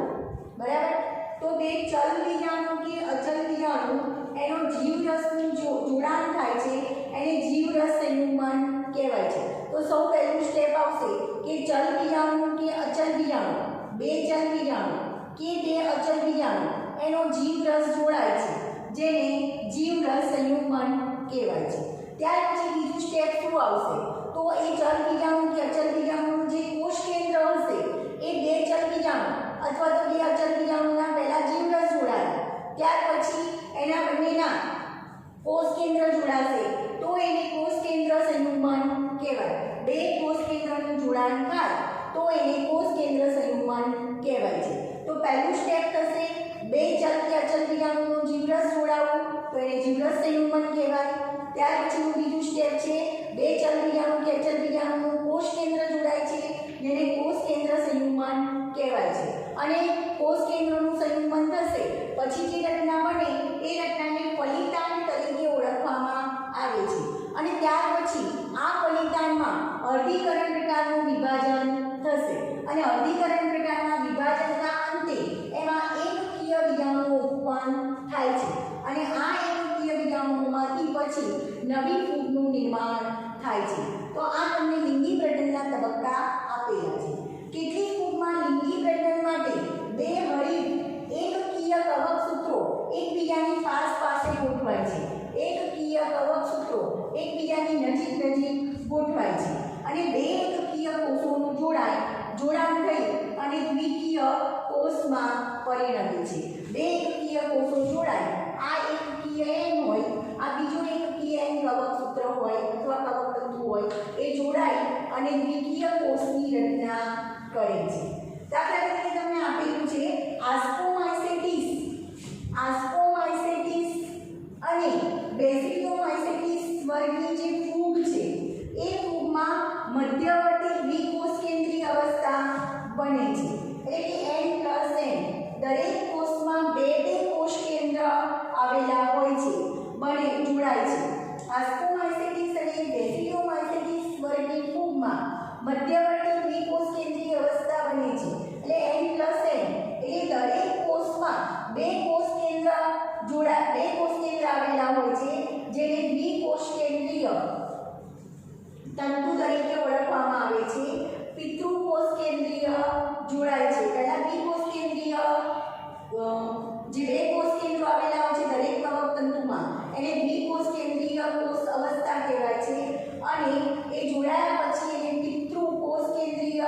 બરાબર. તો બે ચલ બીજાણુ કે અચલ બીજાણુ એનો જીવરસનું જોડાણ થાય છે એને જીવરસ સંયુગ્મન કહેવાય છે. તો સૌ પહેલું સ્ટેપ આવશે કે ચલ બીજાણુ કે અચલ બીજાણુ, બે ચલ બીજાણુ કે બે અચલ બીજાણુ એનો જીવરસ જોડાય છે જેને જીવરસ સંયુગ્મન કહેવાય છે. ત્યાર પછી બીજું સ્ટેપ શું આવશે? તો એ ચલ બીજાણુ કે અચલ બીજાણુનું જે કોષ કેન્દ્ર હશે એ બે ચલ બીજાણુ અથવા તો બે અચલ બીજાણુના પહેલા જીવરસ જોડાય, ત્યાર પછી એના બંનેના કોષ કેન્દ્ર જોડાશે તો એને કોષ કેન્દ્ર સંયુગ્મન કહેવાય. બે કોષ કેન્દ્રનું જોડાણ થાય તો એને કોષ કેન્દ્ર સંયુગ્મન કહેવાય છે. તો પહેલું સ્ટેપ થશે બે ચલ કે અચલ બીજાણુનું જીવરસ જોડાવું તો એને જીવરસ સંયુગ્મન કહેવાય. ત્યાર પછીનું બીજું સ્ટેપ છે બે ચલ બીજાણુ કે અચલ બીજાણુનું કોષ કેન્દ્ર જોડાય છે જેને કોષ કેન્દ્ર સંયુગ્મન કહેવાય છે. અને કોષ કેન્દ્રનું સંયુગ્મન થશે પછી જે રચના બને એ રચનાને ફલિતાન તરીકે ઓળખવામાં આવે છે. અને ત્યાર પછી આ ફલિતાનમાં અર્ધીકરણ પ્રકારનું વિભાજન થશે અને અર્ધીકરણ પ્રકારના વિભાજનના અંતે એમાં એકકીય બીજાણુઓ ઉત્પન્ન થાય છે અને આ એકકીય બીજાણુઓમાંથી પછી નવી ફૂગનું નિર્માણ થાય છે. તો આ તમને લિંગી પ્રજનનના તબક્કા આપેલા છે. કેટલીક ફૂગમાં લિંગી પ્રજનન માટે બે હરીફ એકકીય કવકસૂત્રો એકબીજાની પાસે ગોઠવાય છે. એકકીય કવકસૂત્રો એકબીજાની નજીક ગોઠવાય છે અને બે એકકીય કોષોનું જોડાણ થઈ અને દ્વિકીય કોષમાં પરિણમે છે. બે એકકીય કોષો જોડાય, આ એકકીય એન હોય, આ બીજો એકકીય એન કવકસૂત્ર હોય અથવા કવકતંતુ હોય એ જોડાય અને દ્વિકીય કોષની રચના કરે છે. દાખલા તરીકે તમને આપેલું છે આસ્કોમાઇસેટિસ અને બેસિલોમાઇસેટિસ વર્ગની જે ફૂગ છે એ ફૂગમાં મધ્યવર્તી દ્વિકોષ કેન્દ્રીય અવસ્થા બને છે. એટલે કે N+N દરેક કોષમાં બે કોષ કેન્દ્ર આવેલા હોય છે, જોડાય છે. આસ્કોમાઇસેટિસ અને બેસિલોમાઇસેટિસ વર્ગની ફૂગમાં મધ્યવર્તી દ્વિકોષ કેન્દ્રીય અવસ્થા બને છે. એટલે N+N એટલે દરેક કોષમાં બે કોષ કેન્દ્ર આવેલા હોય છે જેને દ્વિકોષ કેન્દ્રીય તંતુ તરીકે ઓળખવામાં આવે છે. પિતૃકોષ કેન્દ્રીય જોડાય છે. પહેલા દ્વિકોષ કેન્દ્રીય જે બે કોષ કેન્દ્રો આવેલા હોય છે દરેક કવકતંતુમાં એને દ્વિકોષ કેન્દ્રીય કોષ અવસ્થા કહેવાય છે અને એ જોડાયા પછી એને પિતૃકોષ કેન્દ્રીય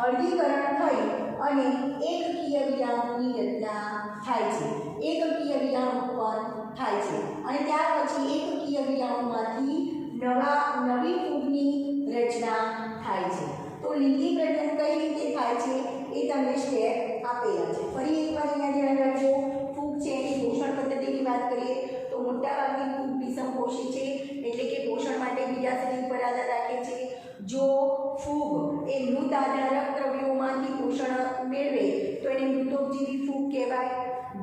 અર્ધીકરણ થઈ અને એકકીય વિજાણુની રચના થાય છે. એકકીય વિજાણુ ઉત્પન્ન થાય છે અને ત્યાર પછી એકકીય વિજાણુમાંથી નવી ફૂગની રચના થાય છે. તો લિંગી પ્રજનન કઈ રીતે થાય છે એ તમને સ્ટેપ આપેલા છે. ફરી એકવાર અહીંયા ધ્યાન રાખજો. ફૂગ છે એની પોષણ પદ્ધતિની વાત કરીએ તો મોટાભાગની ફૂગ વિષમપોષી છે, એટલે કે પોષણ માટે બીજા શરીર પર આધાર રાખે છે. જો ફૂગ એ મૃત આધારક દ્રવ્યોમાંથી પોષણ મેળવે તો એને મૃતોપજીવી ફૂગ કહેવાય.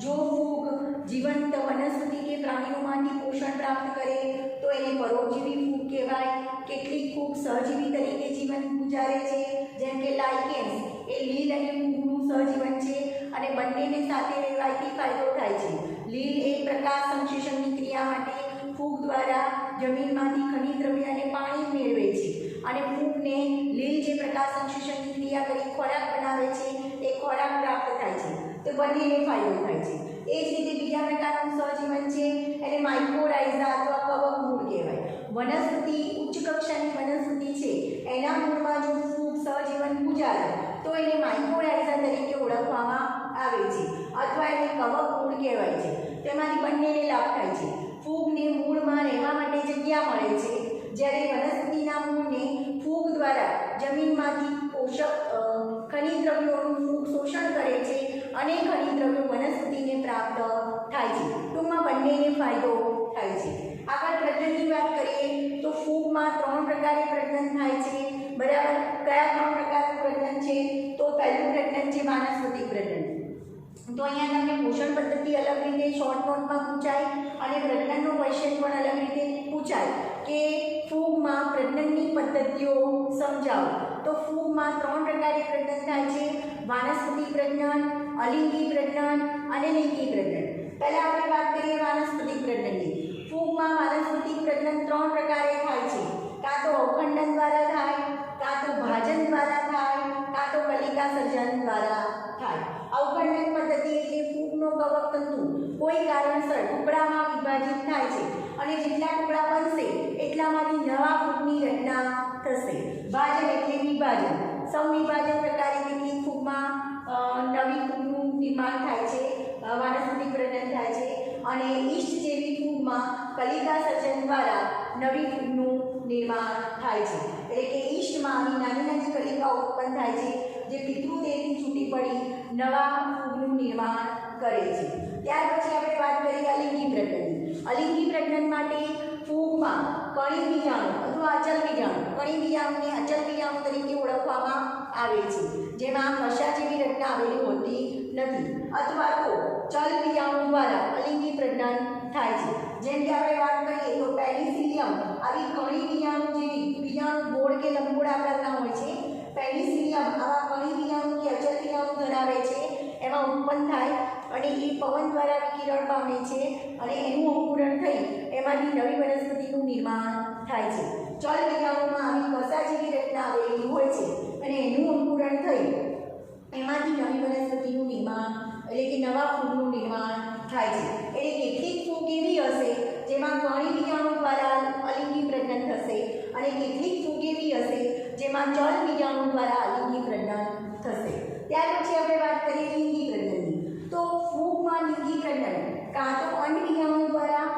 જો ફૂગ જીવંત વનસ્પતિ કે પ્રાણીઓમાંથી પોષણ પ્રાપ્ત કરે તો એને પરોપજીવી ફૂગ કહેવાય. કેટલીક ફૂગ સહજીવી તરીકે જીવન ગુજારે છે, જેમ કે લાઇકેન્સ એ લીલ અને ફૂગનું સહજીવન છે અને બંનેને સાથે રહેવાથી ફાયદો થાય છે. લીલ એ પ્રકાશ સંશ્લેષણની ક્રિયા માટે ફૂગ દ્વારા જમીનમાંથી ખનિજ દ્રવ્ય અને પાણી મેળવે છે અને ફૂગને લીલ જે પ્રકાશ સંશ્લેષણની ક્રિયા કરી ખોરાક બનાવે છે એ ખોરાક પ્રાપ્ત થાય છે, તો બંનેને ફાયદો થાય છે. એ જ રીતે બીજા પ્રકારનું સહજીવન છે એને માઇકોરાઇઝા અથવા કવક મૂળ કહેવાય. વનસ્પતિ ઉચ્ચ કક્ષાની વનસ્પતિ છે એના મૂળમાં જો ફૂગ સહજીવન ગુજારે તો એને માઇકોરાઇઝા તરીકે ઓળખવામાં આવે છે અથવા એને કવક મૂળ કહેવાય છે. તેમાંથી બંનેને લાભ થાય છે. ફૂગને મૂળમાં રહેવા માટે જગ્યા મળે છે, જ્યારે વનસ્પતિના મૂળને ફૂગ દ્વારા જમીનમાંથી ખનિજ દ્રવ્યોનું ફૂગ શોષણ કરે છે અને ખનિજ દ્રવ્યો વનસ્પતિને પ્રાપ્ત થાય છે. ટૂંકમાં બંનેને ફાયદો થાય છે. આગળ પ્રજનનની વાત કરીએ તો ફૂગમાં 3 પ્રકારે પ્રજનન થાય છે. બરાબર. કયા 3 પ્રકારનું પ્રજનન છે? તો પહેલું પ્રજનન છે વાનસ્પતિક પ્રજનન. તો અહીંયા તમને પોષણ પદ્ધતિ અલગ રીતે શોર્ટ નોટમાં પૂછાય અને પ્રજનનનો ક્વેશ્ચન પણ અલગ રીતે પૂછાય કે ફૂગમાં પ્રજનનની પદ્ધતિઓ સમજાવો. તો ફૂગમાં 3 પ્રકારે પ્રજનન થાય છે: વાનસ્પતિક પ્રજનન, અલિંગી પ્રજનન અને લિંગી પ્રજનન. પહેલા આપણે વાત કરીએ વાનસ્પતિક પ્રજનનની. ફૂગમાં વાનસ્પતિક પ્રજનન 3 પ્રકારે થાય છે: કાં તો અવખંડન દ્વારા થાય, કાં તો ભાજન દ્વારા થાય, કાં તો કલિકા સર્જન દ્વારા થાય. અવખંડન પદ્ધતિ એટલે ફૂગનો કવક તંતુ કોઈ કારણસર ટુકડામાં વિભાજિત થાય છે અને જેટલા ટુકડા બનશે એટલામાંથી નવા ફૂગની રચના થશે. ભાજન એટલે વિભાજન. સંવિભાજન પ્રકારે કેટલીક ફૂગમાં નવી ફૂગનું નિર્માણ થાય છે, વાનસ્પતિક પ્રજનન થાય છે અને ઈસ્ટ જેવી ફૂગમાં કલિકા સર્જન દ્વારા નવી ફૂગનું નિર્માણ થાય છે. એટલે કે ઈસ્ટમાં આવી નાની નાની કલિકાઓ ઉત્પન્ન થાય છે જે પિતૃદેહથી છૂટી પડી નવા ફૂગનું નિર્માણ કરે છે. ત્યાર પછી આપણે વાત કરીએ અલિંગી પ્રજનનની. અલિંગી પ્રજનન માટે ફૂગમાં કણી બીજાણુ અથવા અચલ બીજાણુ, કણી બીજાણુને અચલ બીજાણુ તરીકે ઓળખવામાં આવે છે, જેમાં કશા જેવી રચના આવેલી હોતી નથી, અથવા તો ચલ બીજાણુ દ્વારા અલિંગી પ્રજનન થાય છે. જેમ કે આપણે વાત કરીએ તો પેનિસિલિયમ આવી કણી બીજાણુ જેવી બીજાણુ ગોળ કે લંબગોળ આકારના હોય છે. પેનિસિલિયમ આવા કણી બીજાણુ કે અચલ બીજાણુ ધરાવે છે, એમાં ઉત્પન્ન થાય અને એ પવન દ્વારા વિકિરણ પામે છે અને એનું અંકુરણ થઈ એમાંથી નવી વનસ્પતિનું નિર્માણ થાય છે. ચલ બીજાણુમાં આવી કશા જેવી રચના આવેલી હોય છે અને એનું અંકુરણ થઈ એમાંથી નવી વનસ્પતિનું નિર્માણ એટલે કે નવા ફૂગનું નિર્માણ થાય છે. એટલે કેટલીક ફૂગ એવી હશે જેમાં કણી બીજાણુ દ્વારા અલિંગી પ્રજનન થશે અને કેટલીક ફૂગ એવી હશે જેમાં ચલ બીજાણુ દ્વારા અલિંગી પ્રજનન થશે. ત્યાર પછી આપણે વાત કરીએ લિંગી પ્રજનનની. તો ફૂગમાં લિંગી પ્રજનન કાં તો અંડ બીજાણુ દ્વારા,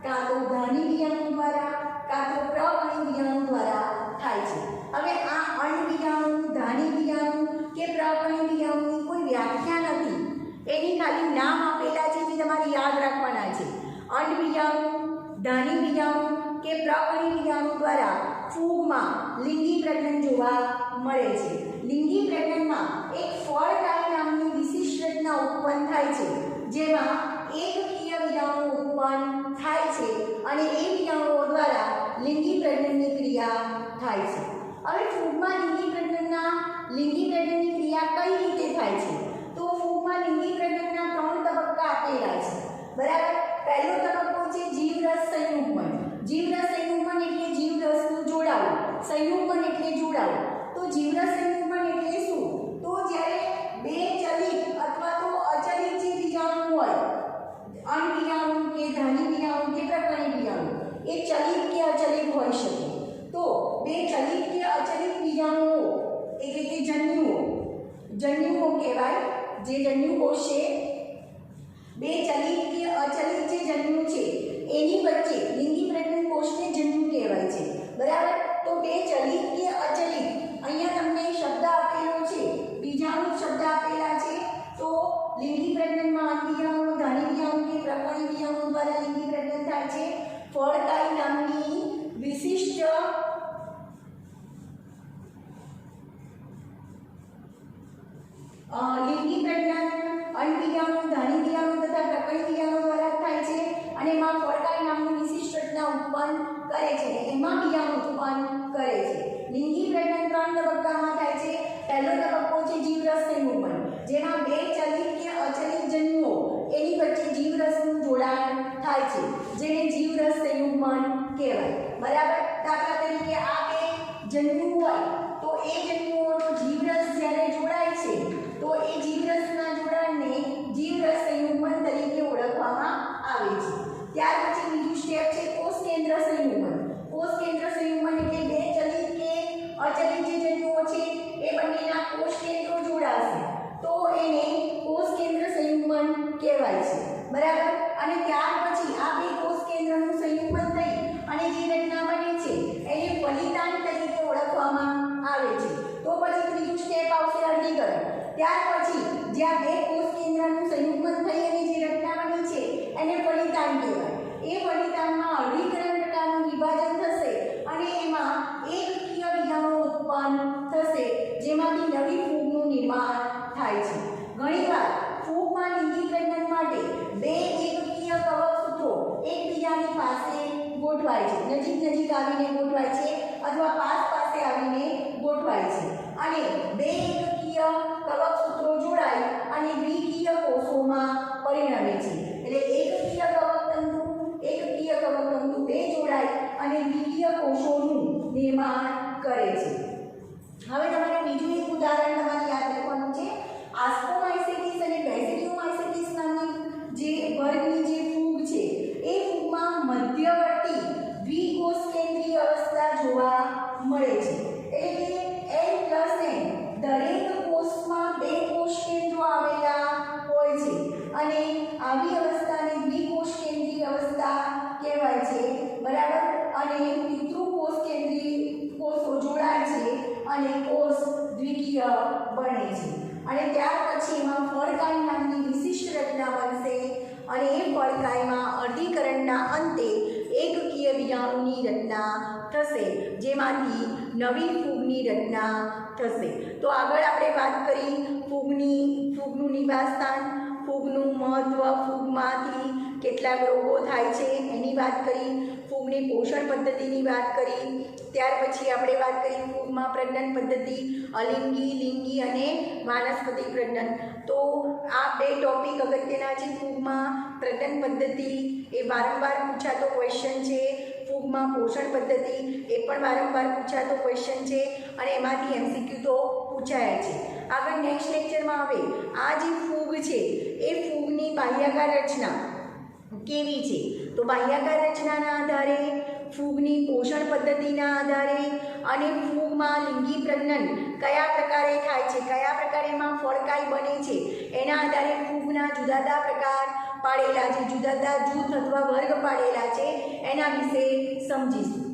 કાં તો ધાની બીજાણુ દ્વારા, કાં તો પ્રકણી બીજાણુ દ્વારા થાય છે. હવે આ અંડ બીજાણુ, ધાની બીજાણુ કે પ્રકણી બીજાણુની કોઈ વ્યાખ્યા નથી, એની ખાલી નામ આપેલા છે જે તમારે યાદ રાખવાના છે. અંડ બીજાણુ, ધાની બીજાણુ કે પ્રકણી બીજાણુ દ્વારા ફૂગમાં લિંગી પ્રજનન જોવા મળે છે. લિંગી પ્રજનનમાં એક ફળકાય નામની વિશિષ્ટ રચના ઉત્પન્ન થાય છે, જેમાં એકકીય બીજાણુ ઉત્પન્ન થાય છે અને એ બીજાણુઓ દ્વારા લિંગી પ્રજનનની ક્રિયા થાય છે. હવે ફૂગમાં લિંગી પ્રજનનની ક્રિયા કઈ રીતે થાય છે? તો ફૂગમાં લિંગી પ્રજનનના 3 તબક્કા આપેલા છે. બરાબર. પહેલો તબક્કો છે જીવરસ સંયુગ્મન. જીવરસ સંયુગ્મન એટલે જીવરસનું જોડાવું, સંયુગ્મન એટલે જોડાવું. તો જીવરસ સંયુગ્મન એટલે શું? તો જ્યારે બે ચલિત અથવા તો અચલિત જે બીજાણુ હોય, અંડ બીજાણુ કે ધાની બીજાણુ કે પ્રકરણી બીજાણુ, એ ચલિત કે અચલિત હોઈ શકે. તો બે ચલિત કે અચલિત બીજાણુઓ એટલે કે જન્યુઓ જે જન્યુકોષ છે, બે ચલિત કે અચલિત જે જન્યુ છે એની વચ્ચે લિંગી પ્રજનન કોષને જન્યુ કહેવાય છે, બરાબર. તો બે ચલિત કે અચલિત, અહીંયા તમને શબ્દ આપેલો છે, બીજાણુ શબ્દ આપેલા છે. તો લિંગી પ્રજનનમાં અંડીયાણુ, ધાનીડિયાણુ કે પ્રકરણીડિયાણુ દ્વારા લિંગી પ્રજનન થાય છે. ફળકાઈ નામની વિશિષ્ટ લિંગી પ્રજનન અંડીયાણુ, ધાનીડિયાણુ તથા પ્રકરણીડિયાણુ દ્વારા થાય છે અને એમાં ફળકાઈ નામની વિશિષ્ટ રચના ઉત્પન્ન કરે છે, એમાં બિયાણુ ઉત્પન્ન કરે છે. લિંગી પ્રજનન 3 તબક્કામાં થાય છે. પહેલો તબક્કો છે જીવરસ સંયુગ્મન, જેમાં બે ચલિત કે અચલિત જન્યુઓ એની વચ્ચે જીવરસનું જોડાણ થાય છે, જેને જીવરસ સંયુગ્મન કહેવાય, બરાબર. દાખલા તરીકે આ બે જન્યુ હોય તો એ જન્યુઓનો જીવરસ જ્યારે જોડાય છે તો એ જીવરસના જોડાણને જીવરસ સંયુગ્મન તરીકે ઓળખવામાં આવે છે. ત્યાર પછી બીજું સ્ટેપ છે કોષ કેન્દ્ર સંયુગ્મન. કોષ કેન્દ્ર સંયુગ્મન એટલે બે ચલિત કે અચલિત જે જન્યુઓ છે એ બંનેના કોષ કેન્દ્રો જોડાશે તો એને કોષ કેન્દ્ર સંયુગ્મન કહેવાય છે, બરાબર. અને ત્યાર પછી આ બે કોષ કેન્દ્રનું સંયુગ્મન થઈ અને જે રચના બને છે એને ફલિતાંડ તરીકે ઓળખવામાં આવે છે. તો પછી ત્રીજું સ્ટેપ આવશે અર્ધીકરણ. ત્યાર પછી જ્યાં બે કોષ કેન્દ્રનું સંયુગ્મન થઈ અને જે રચના બની છે એને ફલિતાંડ કહેવાય. એ ફલિતાંડમાં અર્ધીકરણ પ્રકારનું વિભાજન થશે અને એમાં એકકીય બીજાણુ ઉત્પન્ન થશે, જેમાંથી નવી ફૂગનું નિર્માણ થાય છે. ઘણીવાર ફૂગમાં લિંગી પ્રજનન માટે બે એકકીય કવકસૂત્રો એકબીજાની પાસે ગોઠવાય છે, નજીક આવીને ગોઠવાય છે અથવા પાસે આવીને ગોઠવાય છે અને બે એકકીય કવકસૂત્રો જોડાય અને દ્વિકીય કોષોમાં પરિણમે છે. એટલે એકકીય કવકતંતુ બે જોડાય અને દ્વિકીય કોષોનું નિર્માણ કરે છે. હવે તમારે બીજું એક ઉદાહરણ તમારે યાદ રાખવાનું છે. આસ્કોમાઇસેટિસ અને બેસિડિયોમાઇસેટિસ નામની જે વર્ગની જે ફૂગ છે એ ફૂગમાં મધ્યવર્તી દ્વિકોષ કેન્દ્રીય અવસ્થા જોવા મળે છે. એટલે કે N+N દરેક કોષમાં બે કોષ કેન્દ્રો આવેલા હોય છે અને આવી અવસ્થાને દ્વિકોષ કેન્દ્રીય અવસ્થા કહેવાય છે, બરાબર. અને પિતૃકોષ કેન્દ્રીય કોષો જોડાય છે અને કોષ દ્વિકીય બને છે. અને ત્યાર પછી એમાં ફળકાઈ નામની વિશિષ્ટ રચના બનશે અને એ ફળકાઈમાં અર્ધીકરણના અંતે એકકીય બીજાણુની રચના થશે, જેમાંથી નવી ફૂગની રચના થશે. તો આગળ આપણે વાત કરી ફૂગનું નિવાસસ્થાન, ફૂગનું મહત્વ, ફૂગમાંથી કેટલાક રોગો થાય છે એની વાત કરી, ફૂગની પોષણ પદ્ધતિની વાત કરી. ત્યાર પછી આપણે વાત કરી ફૂગમાં પ્રજનન પદ્ધતિ, અલિંગી, લિંગી અને વાનસ્પતિક પ્રજનન. તો આ બે ટોપિક અગત્યના છે. ફૂગમાં પ્રજનન પદ્ધતિ એ વારંવાર પૂછાતો ક્વેશ્ચન છે, ફૂગમાં પોષણ પદ્ધતિ એ પણ વારંવાર પૂછાતો ક્વેશ્ચન છે અને એમાંથી MCQ તો પૂછાય છે. આગળ નેક્સ્ટ લેક્ચરમાં આવે આ જે ફૂગ છે એ ફૂગની બાહ્યાકાર રચના કેવી છે, તો બાહ્યાકાર રચનાના આધારે, ફૂગની પોષણ પદ્ધતિના આધારે અને ફૂગમાં લિંગી પ્રજનન કયા પ્રકારે થાય છે, કયા પ્રકારે એમાં ફળકાઈ બને છે એના આધારે ફૂગના જુદા જુદા પ્રકાર પાડેલા છે, જુદા જુદા જૂથ અથવા વર્ગ પાડેલા છે, એના વિશે સમજીશું.